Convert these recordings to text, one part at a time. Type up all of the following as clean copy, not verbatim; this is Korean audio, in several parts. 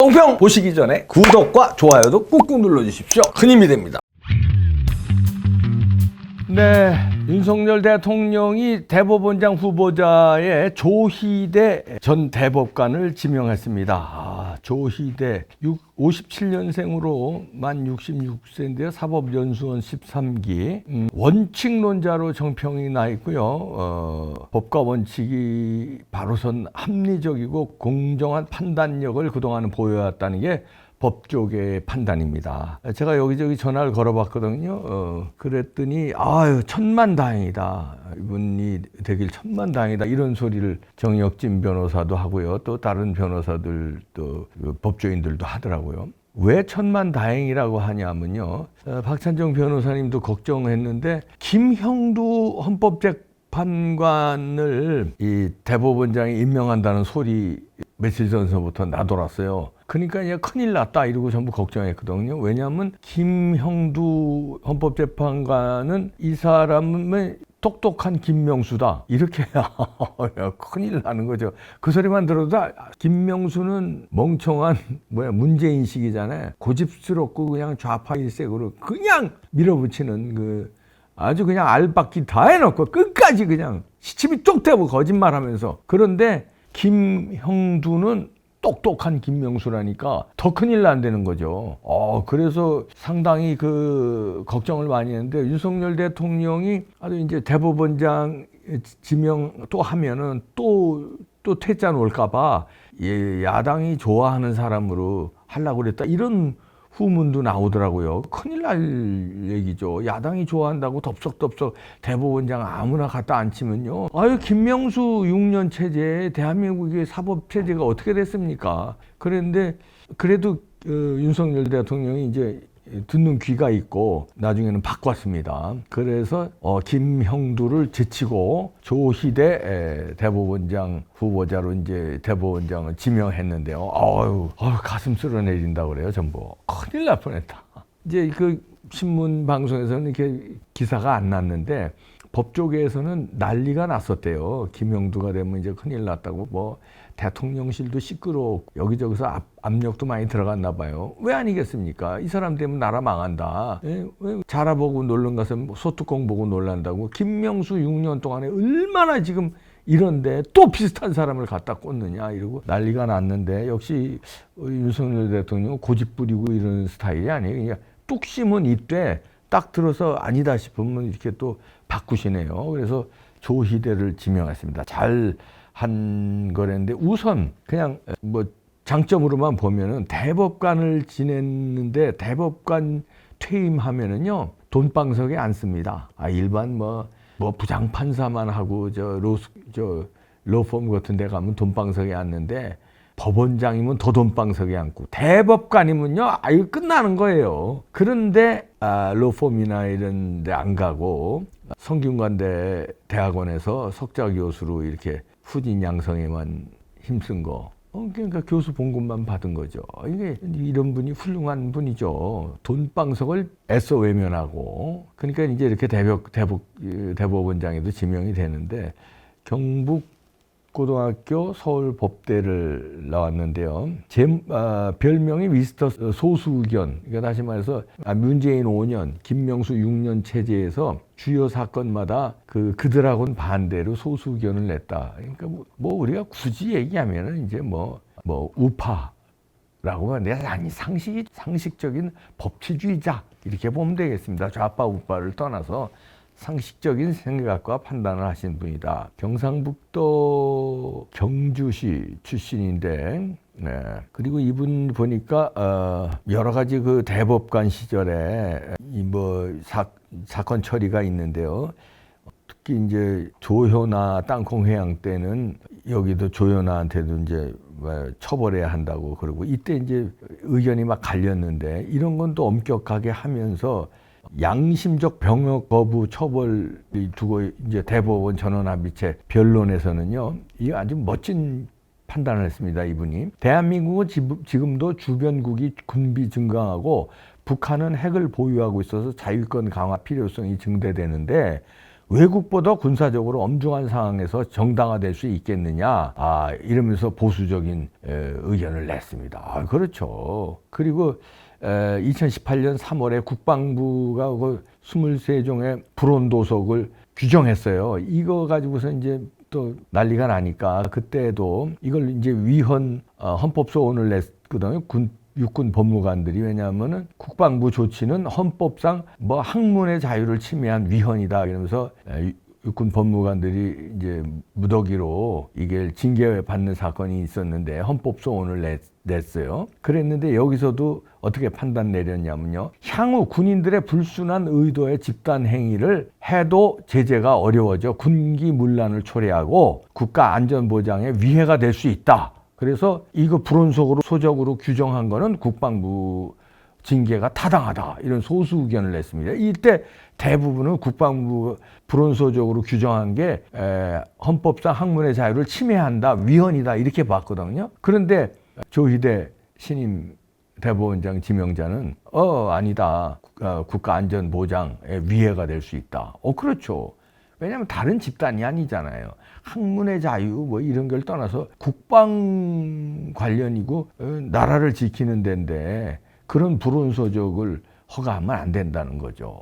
똥평 보시기 전에 구독과 좋아요도 꾹꾹 눌러주십시오. 큰 힘이 됩니다. 네, 윤석열 대통령이 대법원장 후보자의 조희대 전 대법관을 지명했습니다. 조희대 57년생으로 만 66세인데요. 사법연수원 13기. 원칙론자로 정평이 나 있고요. 법과 원칙이 바로선 합리적이고 공정한 판단력을 그동안 보여왔다는 게 법조계의 판단입니다. 제가 여기저기 전화를 걸어봤거든요. 그랬더니 아유 천만다행이다. 이분이 되길 천만다행이다. 이런 소리를 정혁진 변호사도 하고요. 또 다른 변호사들도 법조인들도 하더라고요. 왜 천만다행이라고 하냐면요. 박찬정 변호사님도 걱정했는데 김형두 헌법재판관을 이 대법원장이 임명한다는 소리 며칠 전서부터 나돌았어요. 그러니까 이제 큰일 났다 이러고 전부 걱정했거든요. 왜냐하면 김형두 헌법재판관은 이 사람은 똑똑한 김명수다 이렇게 해야 큰일 나는 거죠. 그 소리만 들어도 김명수는 멍청한 문제인식이잖아요. 고집스럽고 그냥 좌파 일색으로 그냥 밀어붙이는 그 아주 그냥 알박기 다 해놓고 끝까지 그냥 시침이 쪽 대고 거짓말하면서. 그런데 김형두는 똑똑한 김명수라니까 더 큰일 난다는 거죠. 그래서 상당히 그 걱정을 많이 했는데 윤석열 대통령이 아주 이제 대법원장 지명 또 하면은 또 퇴짜 놓을까봐 야당이 좋아하는 사람으로 하려고 그랬다 이런 후문도 나오더라고요. 큰일 날 얘기죠. 야당이 좋아한다고 덥석덥석 대법원장 아무나 갖다 앉히면요. 아유 김명수 6년 체제에 대한민국의 사법 체제가 어떻게 됐습니까? 그런데 그래도 윤석열 대통령이 이제 듣는 귀가 있고 나중에는 바꿨습니다. 그래서 김형두를 제치고 조희대 대법원장 후보자로 이제 대법원장을 지명했는데요. 아유 가슴 쓸어내린다 그래요. 전부 큰일 날 뻔했다. 이제 그 신문 방송에서는 이렇게 기사가 안 났는데 법조계에서는 난리가 났었대요. 김형두가 되면 이제 큰일 났다고 대통령실도 시끄러워 여기저기서 압력도 많이 들어갔나 봐요. 왜 아니겠습니까? 이 사람 되면 나라 망한다. 왜 자라보고 놀러 가서 소뚜껑 보고 놀란다고. 김명수 6년 동안에 얼마나 지금 이런데 또 비슷한 사람을 갖다 꽂느냐 이러고 난리가 났는데 역시 윤석열 대통령은 고집 부리고 이런 스타일이 아니에요. 그냥 뚝심은 이때 딱 들어서 아니다 싶으면 이렇게 또 바꾸시네요. 그래서 조희대를 지명했습니다. 잘 한 거랬는데 우선 그냥 장점으로만 보면은 대법관을 지냈는데 대법관 퇴임하면은요 돈방석에 안 씁니다. 일반 부장판사만 하고 로펌 같은 데 가면 돈방석에 앉는데 법원장이면 더 돈방석에 앉고 대법관이면요 이거 끝나는 거예요. 그런데 로펌이나 이런 데 안 가고 성균관대 대학원에서 석좌 교수로 이렇게 후진 양성에만 힘쓴 거. 그러니까 교수 봉급만 받은 거죠. 이런 분이 훌륭한 분이죠. 돈방석을 애써 외면하고. 그러니까 이제 이렇게 대법원장에도 지명이 되는데 경북고등학교 서울법대를 나왔는데요. 별명이 미스터 소수견. 그러니까 다시 말해서 문재인 5년, 김명수 6년 체제에서 주요 사건마다 그들하고는 반대로 소수견을 냈다. 그러니까 우리가 굳이 얘기하면은 이제 우파라고 하는데 아니 상식적인 법치주의자 이렇게 보면 되겠습니다. 좌파 우파를 떠나서 상식적인 생각과 판단을 하신 분이다. 경상북도 경주시 출신인데, 네. 그리고 이분 보니까 여러 가지 그 대법관 시절에 사건 처리가 있는데요. 특히 이제 조현아 땅콩 회항 때는 여기도 조현아한테도 이제 처벌해야 한다고 그러고 이때 이제 의견이 막 갈렸는데 이런 건 또 엄격하게 하면서 양심적 병역 거부 처벌 두고 이제 대법원 전원합의체 변론에서는요, 이 아주 멋진 판단을 했습니다. 이분이 대한민국은 지금도 주변국이 군비 증강하고 북한은 핵을 보유하고 있어서 자유권 강화 필요성이 증대되는데 외국보다 군사적으로 엄중한 상황에서 정당화될 수 있겠느냐, 이러면서 보수적인 의견을 냈습니다. 그렇죠. 그리고 2018년 3월에 국방부가 그 23종의 불온도석을 규정했어요. 이거 가지고서 이제 또 난리가 나니까 그때도 이걸 이제 위헌 헌법소원을 냈거든요. 육군 법무관들이. 왜냐하면은 국방부 조치는 헌법상 뭐 학문의 자유를 침해한 위헌이다 이러면서 육군 법무관들이 이제 무더기로 이게 징계받는 사건이 있었는데 헌법소원을 냈어요. 그랬는데 여기서도 어떻게 판단 내렸냐면요. 향후 군인들의 불순한 의도의 집단 행위를 해도 제재가 어려워져 군기문란을 초래하고 국가 안전보장에 위해가 될 수 있다. 그래서 이거 불온속으로 소적으로 규정한 거는 국방부 징계가 타당하다. 이런 소수 의견을 냈습니다. 이때 대부분은 국방부 불온소적으로 규정한 게 헌법상 학문의 자유를 침해한다, 위헌이다 이렇게 봤거든요. 그런데 조희대 신임 대법원장 지명자는 아니다. 국가안전보장에 위해가 될 수 있다. 그렇죠. 왜냐하면 다른 집단이 아니잖아요. 학문의 자유 뭐 이런 걸 떠나서 국방 관련이고 나라를 지키는 데인데 그런 불온소적을 허가하면 안 된다는 거죠.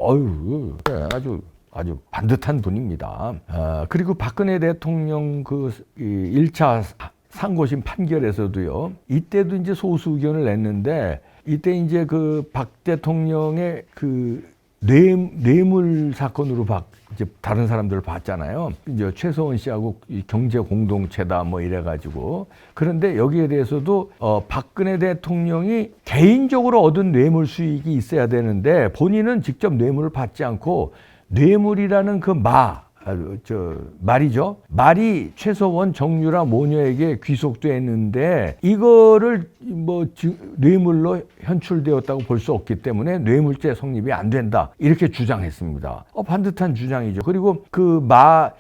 아주 반듯한 분입니다. 그리고 박근혜 대통령 그 1차 상고심 판결에서도요. 이때도 이제 소수 의견을 냈는데 이때 이제 그 박 대통령의 그 뇌물 사건으로 이제 다른 사람들을 봤잖아요. 이제 최서원 씨하고 경제 공동체다 뭐 이래가지고. 그런데 여기에 대해서도 박근혜 대통령이 개인적으로 얻은 뇌물 수익이 있어야 되는데 본인은 직접 뇌물을 받지 않고 뇌물이라는 그 말이죠. 말이 최서원, 정유라 모녀에게 귀속됐는데 이거를 뭐 뇌물로 현출되었다고 볼 수 없기 때문에 뇌물죄 성립이 안 된다. 이렇게 주장했습니다. 반듯한 주장이죠. 그리고 그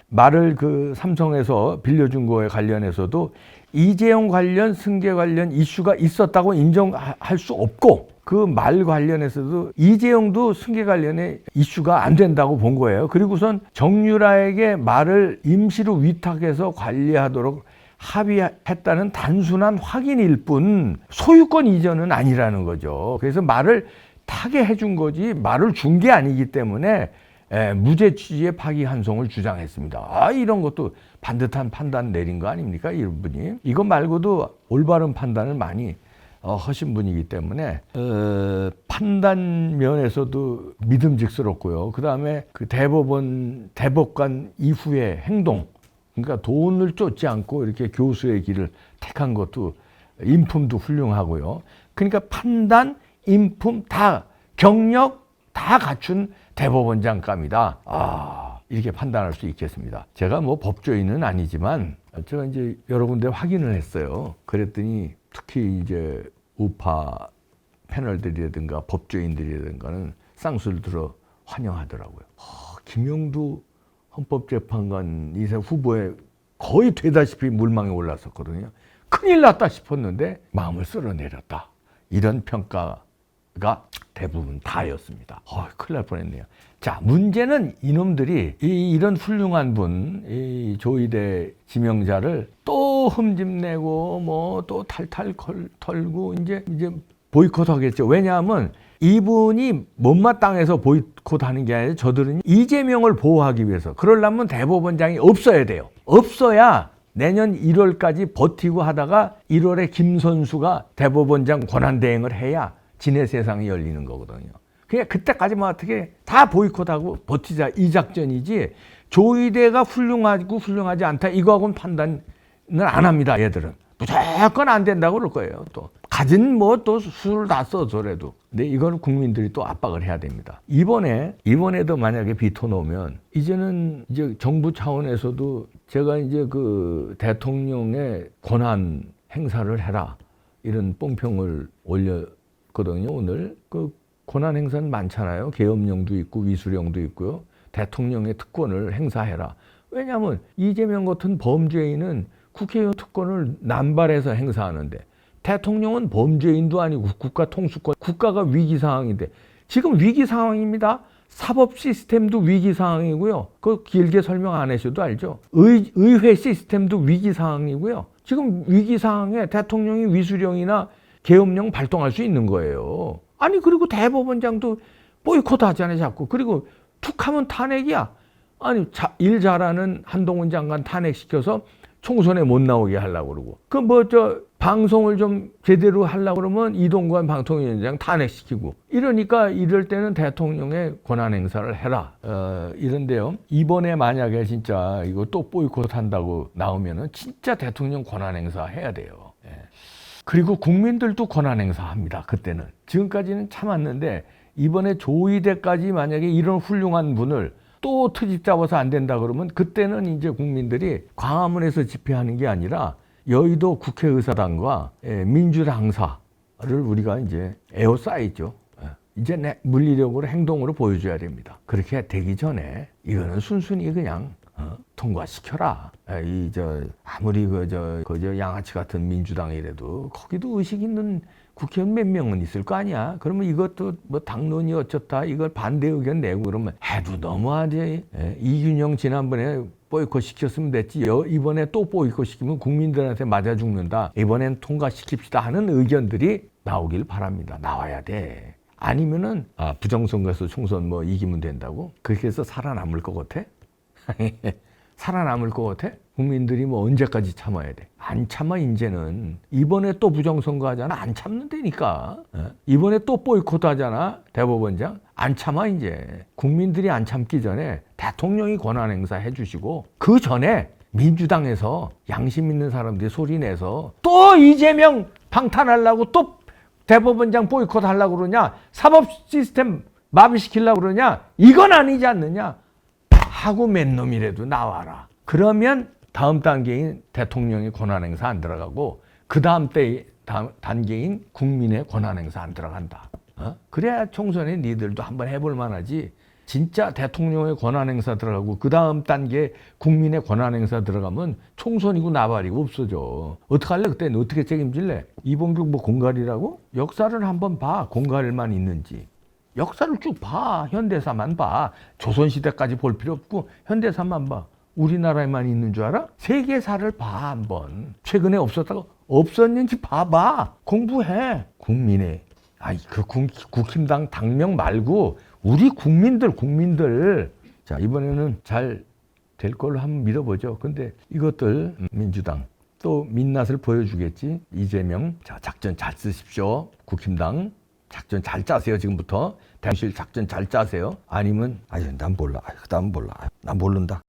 말을 그 삼성에서 빌려준 거에 관련해서도 이재용 관련 승계 관련 이슈가 있었다고 인정할 수 없고 그 말 관련해서도 이재용도 승계 관련에 이슈가 안 된다고 본 거예요. 그리고선 정유라에게 말을 임시로 위탁해서 관리하도록 합의했다는 단순한 확인일 뿐 소유권 이전은 아니라는 거죠. 그래서 말을 타게 해준 거지 말을 준 게 아니기 때문에 무죄 취지의 파기환송을 주장했습니다. 이런 것도 반듯한 판단 내린 거 아닙니까? 이분이. 이것 말고도 올바른 판단을 많이 하신 분이기 때문에 판단 면에서도 믿음직스럽고요. 그 다음에 그 대법관 이후의 행동, 그러니까 돈을 쫓지 않고 이렇게 교수의 길을 택한 것도 인품도 훌륭하고요. 그러니까 판단, 인품 다 경력 다 갖춘 대법원장감이다. 이렇게 판단할 수 있겠습니다. 제가 뭐 법조인은 아니지만 제가 이제 여러 군데 확인을 했어요. 그랬더니 특히 이제 우파 패널들이라든가 법조인들이라든가는 쌍수를 들어 환영하더라고요. 김영두 헌법재판관 이사 후보에 거의 되다시피 물망에 올랐었거든요. 큰일 났다 싶었는데 마음을 쓸어내렸다. 이런 평가가 대부분 다였습니다. 큰일 날 뻔했네요. 자, 문제는 이놈들이 이런 훌륭한 분, 이 조희대 지명자를 또 흠집내고 뭐 또 탈탈 털고 이제 보이콧하겠죠. 왜냐하면 이분이 못마땅해서 보이콧하는 게 아니라 저들은 이재명을 보호하기 위해서 그러려면 대법원장이 없어야 돼요. 없어야 내년 1월까지 버티고 하다가 1월에 김선수가 대법원장 권한대행을 해야 진해 세상이 열리는 거거든요. 그냥 그때까지만 어떻게 다 보이콧하고 버티자 이 작전이지 조희대가 훌륭하고 훌륭하지 않다 이거하고는 판단을 안 합니다. 얘들은 무조건 안 된다고 그럴 거예요. 또 가진 뭐 또 수를 다 써서라도. 근데 이거는 국민들이 또 압박을 해야 됩니다. 이번에도 만약에 비토 놓으면 이제는 이제 정부 차원에서도 제가 이제 그 대통령의 권한 행사를 해라 이런 뽕평을 올렸거든요. 오늘 그 권한 행사는 많잖아요. 계엄령도 있고 위수령도 있고요. 대통령의 특권을 행사해라. 왜냐하면 이재명 같은 범죄인은 국회의원 특권을 남발해서 행사하는데 대통령은 범죄인도 아니고 국가 통수권, 국가가 위기 상황인데 지금 위기 상황입니다. 사법 시스템도 위기 상황이고요. 그 길게 설명 안 하셔도 알죠. 의회 시스템도 위기 상황이고요. 지금 위기 상황에 대통령이 위수령이나 계엄령 발동할 수 있는 거예요. 아니 그리고 대법원장도 보이콧 하잖아요, 자꾸. 그리고 툭하면 탄핵이야. 아니 일 잘하는 한동훈 장관 탄핵시켜서 총선에 못 나오게 하려고 그러고, 그 뭐 저 방송을 좀 제대로 하려고 그러면 이동관 방통위원장 탄핵시키고, 이러니까 이럴 때는 대통령의 권한 행사를 해라. 이런데요. 이번에 만약에 진짜 이거 또 보이콧 한다고 나오면은 진짜 대통령 권한 행사 해야 돼요. 예. 그리고 국민들도 권한 행사합니다. 그때는. 지금까지는 참았는데 이번에 조의대까지 만약에 이런 훌륭한 분을 또 트집 잡아서 안 된다 그러면 그때는 이제 국민들이 광화문에서 집회하는 게 아니라 여의도 국회의사당과 민주당사를 우리가 이제 에워싸이죠. 이제 물리력으로 행동으로 보여줘야 됩니다. 그렇게 되기 전에 이거는 순순히 그냥 통과시켜라. 아무리 그저 양아치 같은 민주당이라도 거기도 의식 있는 국회의원 몇 명은 있을 거 아니야. 그러면 이것도 뭐 당론이 어쩌다 이걸 반대 의견 내고 그러면 해도 너무하지. 이균영 지난번에 보이콧 시켰으면 됐지. 이번에 또 보이콧 시키면 국민들한테 맞아 죽는다. 이번엔 통과시킵시다 하는 의견들이 나오길 바랍니다. 나와야 돼. 아니면은 부정선거에서 총선 뭐 이기면 된다고? 그렇게 해서 살아남을 것 같아? 살아남을 것 같아? 국민들이 뭐 언제까지 참아야 돼? 안 참아. 이제는 이번에 또 부정선거 하잖아. 안 참는다니까. 이번에 또 보이콧 하잖아. 대법원장 안 참아. 이제 국민들이 안 참기 전에 대통령이 권한 행사 해주시고, 그 전에 민주당에서 양심 있는 사람들이 소리내서 또 이재명 방탄하려고 또 대법원장 보이콧 하려고 그러냐, 사법 시스템 마비시키려고 그러냐, 이건 아니지 않느냐 하고 맨 놈이라도 나와라. 그러면 다음 단계인 대통령의 권한행사 안 들어가고 그 다음 단계인 국민의 권한행사 안 들어간다. 그래야 총선에 니들도 한번 해볼 만하지. 진짜 대통령의 권한행사 들어가고 그 다음 단계 국민의 권한행사 들어가면 총선이고 나발이고 없어져. 어떡할래? 그때는 어떻게 책임질래? 이봉규 뭐 공갈이라고? 역사를 한번 봐. 공갈만 있는지. 역사를 쭉 봐. 현대사만 봐. 조선시대까지 볼 필요 없고 현대사만 봐. 우리나라에만 있는 줄 알아? 세계사를 봐 한번. 최근에 없었다고? 없었는지 봐봐. 공부해. 국민의 국힘당 당명 말고 우리 국민들. 자, 이번에는 잘 될 걸로 한번 믿어보죠. 근데 이것들 민주당 또 민낯을 보여주겠지. 이재명, 자, 작전 잘 쓰십시오. 국힘당 작전 잘 짜세요. 지금부터 대실 작전 잘 짜세요. 아니면 난 몰라. 난 모른다.